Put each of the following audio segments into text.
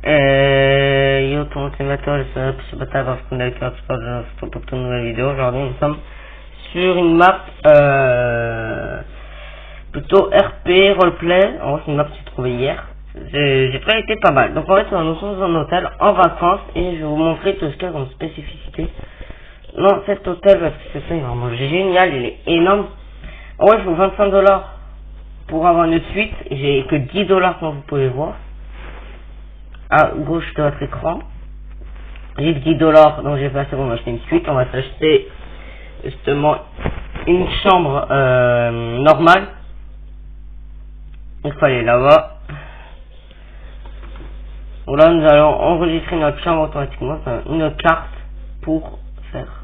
Yo tout le monde, c'est Matteo, je suis Bata dans ce qu'on a écrit pour toute une nouvelle vidéo. Aujourd'hui nous sommes sur une map plutôt RP, roleplay. En gros c'est une map que j'ai trouvée hier. J'ai pas été pas mal. Donc en fait nous sommes dans un hôtel en vacances et je vais vous montrer tout ce qu'il y a comme spécificité. Non, cet hôtel, parce que c'est ça, il est vraiment génial, il est énorme. En vrai je vous 25$ pour avoir une suite. J'ai que 10$ comme vous pouvez voir. À gauche de votre écran. J'ai 10$, donc j'ai passé pour m'acheter une suite. On va s'acheter justement une chambre normale. Il faut aller là-bas. Donc là nous allons enregistrer notre chambre automatiquement, une carte pour faire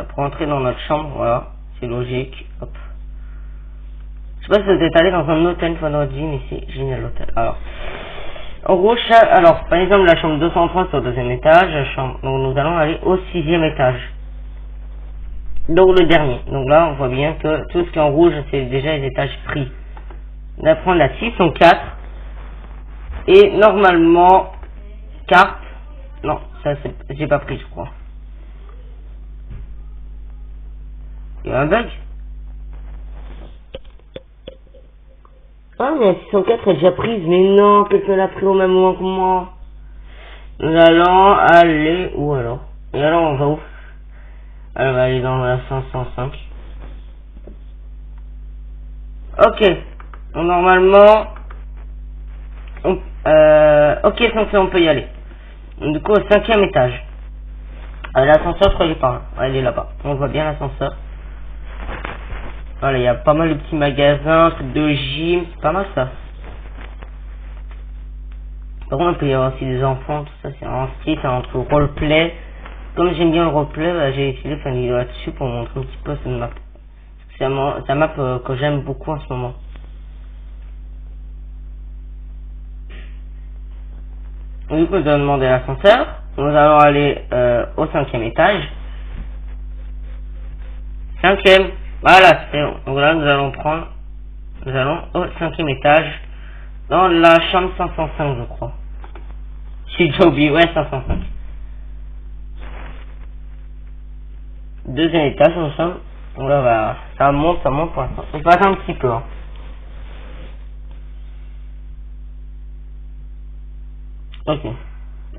pour entrer dans notre chambre. Voilà, c'est logique. Hop. Je sais pas si vous êtes allé dans un hôtel vendredi, mais c'est génial l'hôtel. Alors en gros, alors par exemple la chambre 230 c'est au deuxième étage, donc nous allons aller au 6e étage. Donc le dernier. Donc là on voit bien que tout ce qui est en rouge c'est déjà les étages pris. On va prendre la 604 et normalement carte. Non, ça j'ai pas pris je crois. Il y a un bug. Ah mais la 604 est déjà prise, mais non, quelqu'un l'a pris au même moment que moi. Nous allons aller où alors? Et alors on va où? Elle va aller dans la 505. Ok. Donc, normalement ok, on peut y aller. Donc, du coup au 5e étage. L'ascenseur je crois qu'il est par là. Ouais, il est là-bas. On voit bien l'ascenseur. Voilà, il y a pas mal de petits magasins, trucs de gym, c'est pas mal ça. Par contre, il peut y avoir aussi des enfants, tout ça, c'est un style, c'est entre roleplay. Comme j'aime bien le roleplay, bah, j'ai essayé de faire une vidéo là-dessus pour montrer un petit peu cette map. C'est une map que j'aime beaucoup en ce moment. Donc, du coup, je dois demander l'ascenseur. Nous allons aller au 5e étage. 5e. Voilà, c'est bon. Donc là, nous allons au 5e étage. Dans la chambre 505, je crois. J'ai déjà oublié, ouais, 505. Deuxième étage, nous sommes. Donc là, bah, ça monte pour l'instant. On passe un petit peu, hein. Ok.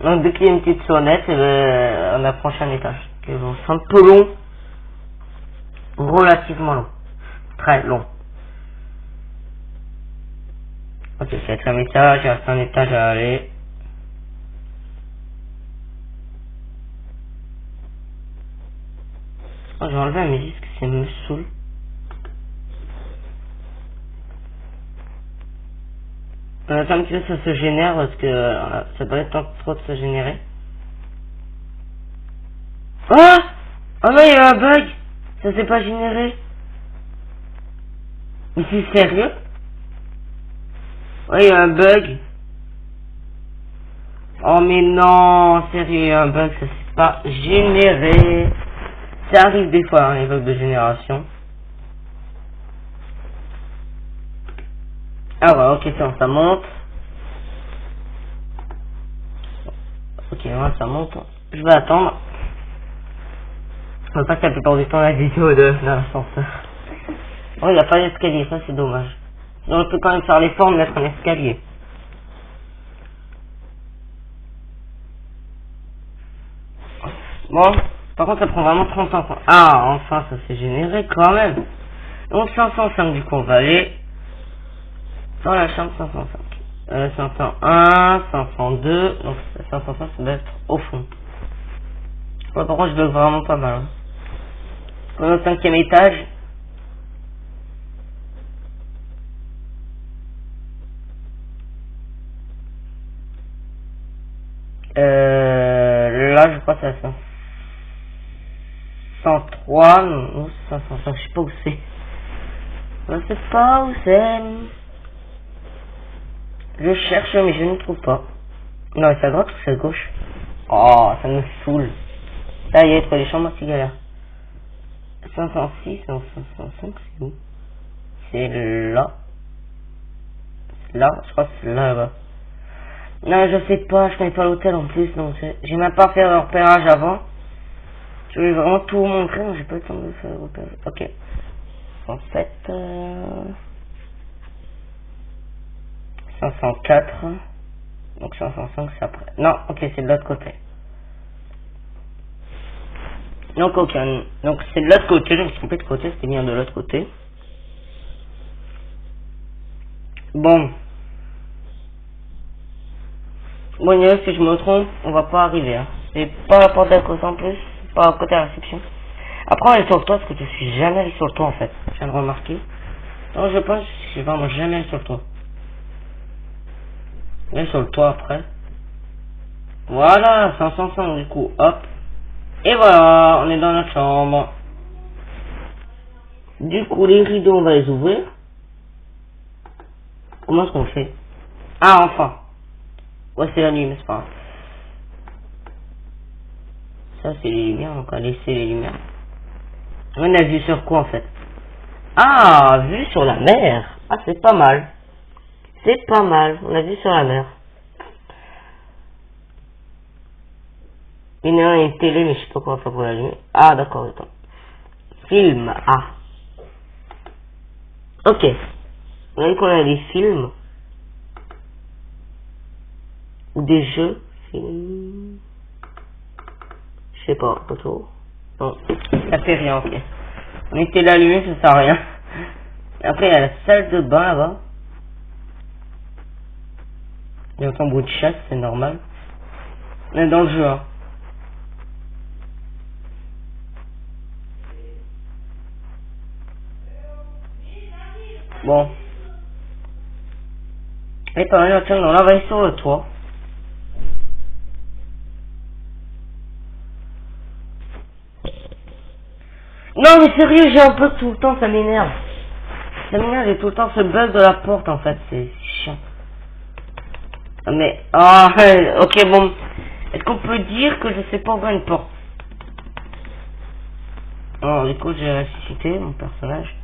Donc, dès qu'il y a une petite sonnette, on approche un étage. C'est un peu long. Relativement long. Très long. Ok, c'est 4e étage, il reste un étage à aller. Oh, je vais enlever la musique parce que ça me saoule. Attends un petit peu, ça se génère parce que ça paraît tant trop de se générer. Ah! Oh non, il y a un bug! Ça s'est pas généré. Mais c'est sérieux? Ouais, il y a un bug. Oh mais non, sérieux, il y a un bug, ça s'est pas généré. Ça arrive des fois, hein, les bugs de génération. Ah ouais, ok, ça monte. Ok, ouais, ça monte. Je vais attendre. Je ne pas que la plupart du temps la vidéo de l'ascenseur. Oh, il n'y a pas d'escalier, ça c'est dommage. Donc on peut quand même faire l'effort de mettre un escalier. Bon, par contre ça prend vraiment 30 ans. Ah, enfin ça s'est généré quand même. Donc 505 du coup on va aller dans la chambre 505. 501, 502, donc 505 ça doit être au fond. Ouais, par contre je bug vraiment pas mal. Hein. On est au 5e étage. Là je crois que c'est à 503, non, 505, je sais pas où c'est. Je sais pas où c'est. Je cherche mais je ne trouve pas. Non, c'est à droite ou c'est à gauche? Oh, ça me saoule. Là, il y a trop les chambres aussi galère. 506, non, 505, c'est où? C'est là. Là, je crois que c'est là-bas. Non, je sais pas, je connais pas l'hôtel en plus, donc j'ai même pas fait le repérage avant. Je vais vraiment tout vous montrer, donc j'ai pas le temps de faire le repérage. Ok. En fait, 504. Donc 505 c'est après. Non, ok, c'est de l'autre côté. Donc ok, donc c'est de l'autre côté, je me suis trompé de côté, c'était bien de l'autre côté. Bon. Bon, si je me trompe, on va pas arriver. Hein. C'est pas la porte d'à côté en plus, pas à côté de la réception. Après, on est sur le toit, parce que je suis jamais allé sur le toit en fait. Je viens de remarquer. Donc je pense que je suis vraiment jamais allé sur le toit. Mais sur le toit après. Voilà, 505 du coup, hop. Et voilà, on est dans notre chambre. Du coup, les rideaux, on va les ouvrir. Comment est-ce qu'on fait? Ah, enfin. Ouais, c'est la nuit, mais c'est pas grave. Ça, c'est les lumières, donc on va laisser les lumières. On a vu sur quoi, en fait? Ah, vue sur la mer. Ah, c'est pas mal. C'est pas mal, on a vu sur la mer. Il y a une télé, mais je sais pas comment faire pour l'allumer. Ah, d'accord, attends. Film, ah. Ok. On a vu qu'on a des films. Ou des jeux. Films. Je sais pas, autour. Non, ça fait rien, ok. On était là allumé, ça sert à rien. Après, il y a la salle de bain là-bas. Il y a un bruit de chasse, c'est normal. On est dans le jeu, hein. Bon. Et par exemple, tiens, on va aller sur le toit. Non mais sérieux, j'ai un peu tout le temps, ça m'énerve. Ça m'énerve, j'ai tout le temps ce bug de la porte en fait, c'est chiant. Mais, ah, ok bon. Est-ce qu'on peut dire que je sais pas ouvrir une porte? Alors du coup j'ai ressuscité mon personnage.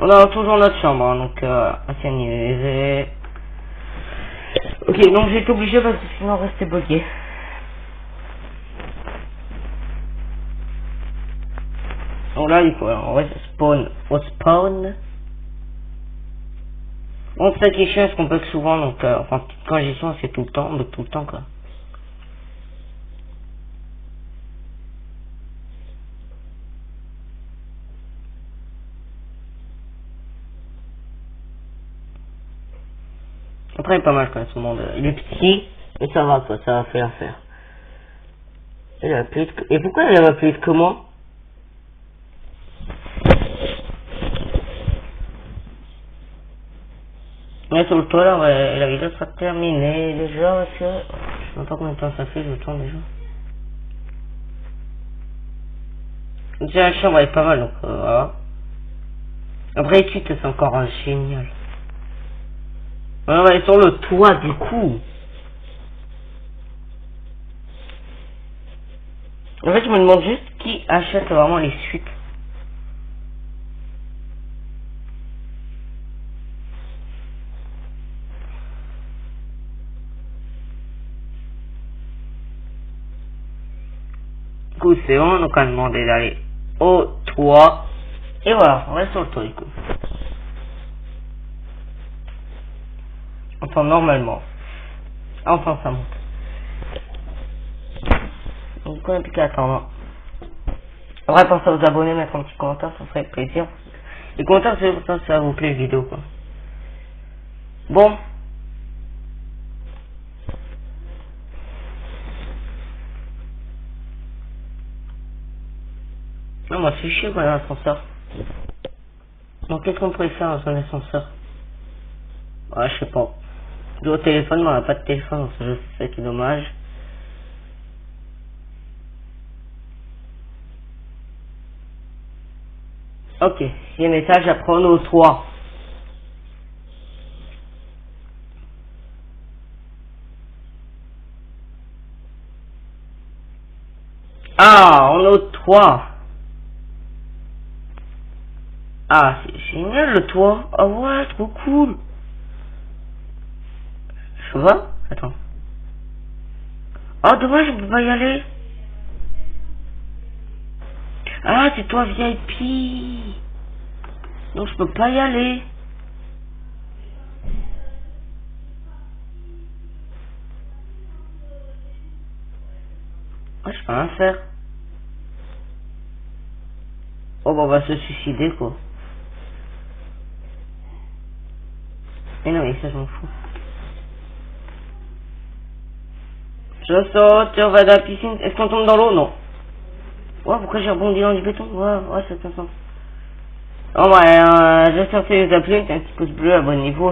On a toujours notre chambre, hein, donc assignalisé. Ok, donc j'ai été obligé parce que sinon on restait bloqué. Donc là, du coup, on va spawn au spawn. Bon, c'est qui est chiant, c'est qu'on bug souvent, donc enfin, quand j'y suis, c'est tout le temps, on bug tout le temps, quoi. Après, il est pas mal, quand même, ce monde. Il est petit, mais ça va, quoi, ça va faire l'affaire. Il a plus de... Et pourquoi il va plus vite que moi? Mais sur le toit, là, la vidéo sera terminée, déjà, parce que... Je sais même pas combien de temps ça fait, je tourne déjà. Déjà, la chambre, elle est pas mal, donc, voilà. Après, l'étude, c'est encore génial. On va aller sur le toit, du coup. En fait, je me demande juste qui achète vraiment les suites. Du coup, c'est bon, donc on a demandé d'aller au toit. Et voilà, on reste sur le toit, du coup. Enfin, normalement. Enfin, ça monte. Donc, on n'a plus qu'à attendre. On va penser aux abonnés, mettre un petit commentaire, ça ferait plaisir. Les commentaires, c'est pour ça que ça vous plaît, les vidéos, quoi. Bon. Non, moi, c'est chiant quand il y a un ascenseur. Donc, qu'est-ce qu'on pourrait faire dans un ascenseur? Ouais, je sais pas. J'ai au téléphone, mais on n'a pas de téléphone, donc c'est ça qui est dommage. Ok, il y a un message à prendre au toit. Ah, on est au toit. Ah, c'est génial le toit. Oh ouais, trop cool. Je vois? Attends. Oh, dommage, on peut pas y aller. Ah, c'est toi VIP. Donc je peux pas y aller. Ah, je peux rien faire. Oh, bah on va se suicider, quoi. Mais non, mais ça, je m'en fous. Je saute, on va dans la piscine. Est-ce qu'on tombe dans l'eau? Non. Ouais, pourquoi j'ai rebondi dans du béton? Ouais, c'est intéressant. Oh, ouais, j'espère que ça vous a plu. Un petit pouce bleu, abonnez-vous.